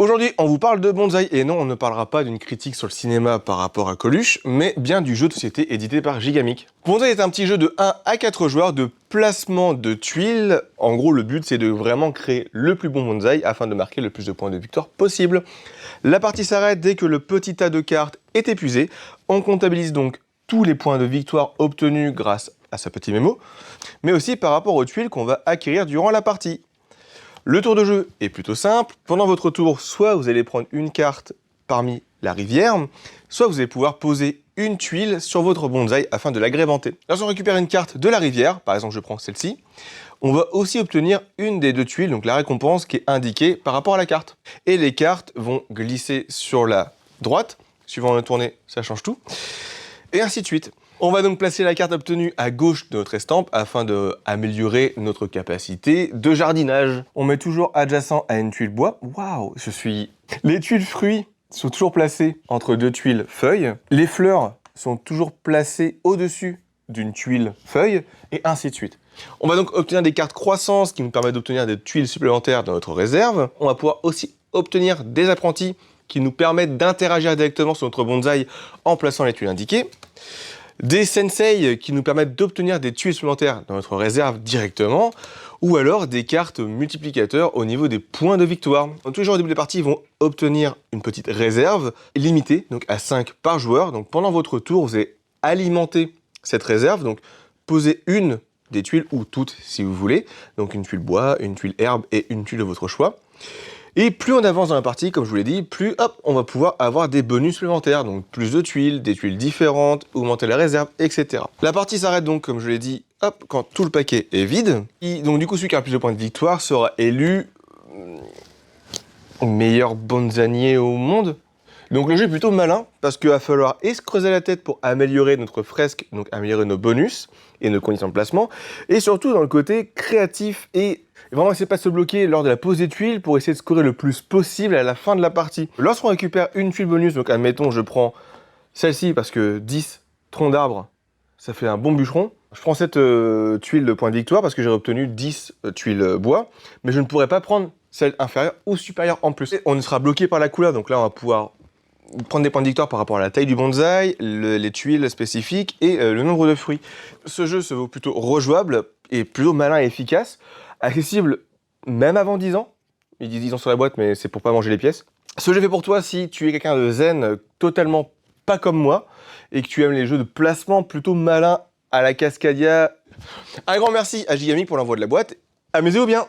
Aujourd'hui, on vous parle de bonsaï, et non, on ne parlera pas d'une critique sur le cinéma par rapport à Coluche, mais bien du jeu de société édité par Gigamic. Bonsaï est un petit jeu de 1 à 4 joueurs de placement de tuiles. En gros, le but, c'est de vraiment créer le plus bon bonsaï afin de marquer le plus de points de victoire possible. La partie s'arrête dès que le petit tas de cartes est épuisé. On comptabilise donc tous les points de victoire obtenus grâce à ce petit mémo, mais aussi par rapport aux tuiles qu'on va acquérir durant la partie. Le tour de jeu est plutôt simple. Pendant votre tour, soit vous allez prendre une carte parmi la rivière, soit vous allez pouvoir poser une tuile sur votre bonsaï afin de l'agrémenter. Lorsqu'on récupère une carte de la rivière, par exemple je prends celle-ci, on va aussi obtenir une des deux tuiles, donc la récompense qui est indiquée par rapport à la carte. Et les cartes vont glisser sur la droite, suivant le tourné, ça change tout, et ainsi de suite. On va donc placer la carte obtenue à gauche de notre estampe afin d'améliorer notre capacité de jardinage. On met toujours adjacent à une tuile bois. Waouh, Les tuiles fruits sont toujours placées entre deux tuiles feuilles. Les fleurs sont toujours placées au-dessus d'une tuile feuille, et ainsi de suite. On va donc obtenir des cartes croissance qui nous permettent d'obtenir des tuiles supplémentaires dans notre réserve. On va pouvoir aussi obtenir des apprentis qui nous permettent d'interagir directement sur notre bonsaï en plaçant les tuiles indiquées. Des sensei qui nous permettent d'obtenir des tuiles supplémentaires dans notre réserve directement, ou alors des cartes multiplicateurs au niveau des points de victoire. Donc, tous les joueurs au début de la partie vont obtenir une petite réserve limitée, donc à 5 par joueur. Donc pendant votre tour, vous allez alimenter cette réserve, donc poser une des tuiles, ou toutes si vous voulez, donc une tuile bois, une tuile herbe et une tuile de votre choix. Et plus on avance dans la partie, comme je vous l'ai dit, plus on va pouvoir avoir des bonus supplémentaires, donc plus de tuiles, des tuiles différentes, augmenter la réserve, etc. La partie s'arrête donc, comme je l'ai dit, quand tout le paquet est vide. Et donc du coup, celui qui a le plus de points de victoire sera élu meilleur bonsaïnier au monde. Donc le jeu est plutôt malin, parce qu'il va falloir se creuser la tête pour améliorer notre fresque, donc améliorer nos bonus et nos conditions de placement, et surtout dans le côté créatif et vraiment essayer de pas se bloquer lors de la pose des tuiles pour essayer de scorer le plus possible à la fin de la partie. Lorsqu'on récupère une tuile bonus, donc admettons je prends celle-ci parce que 10 troncs d'arbres, ça fait un bon bûcheron. Je prends cette tuile de point de victoire parce que j'ai obtenu 10 tuiles bois, mais je ne pourrais pas prendre celle inférieure ou supérieure en plus. Et on sera bloqué par la couleur, donc là on va pouvoir prendre des points de victoire par rapport à la taille du bonsaï, les tuiles spécifiques et le nombre de fruits. Ce jeu se vaut plutôt rejouable et plutôt malin et efficace, accessible même avant 10 ans. Il dit 10 ans sur la boîte, mais c'est pour pas manger les pièces. Ce jeu est fait pour toi si tu es quelqu'un de zen, totalement pas comme moi, et que tu aimes les jeux de placement plutôt malins à la Cascadia. Un grand merci à Gigamic pour l'envoi de la boîte. Amusez-vous bien!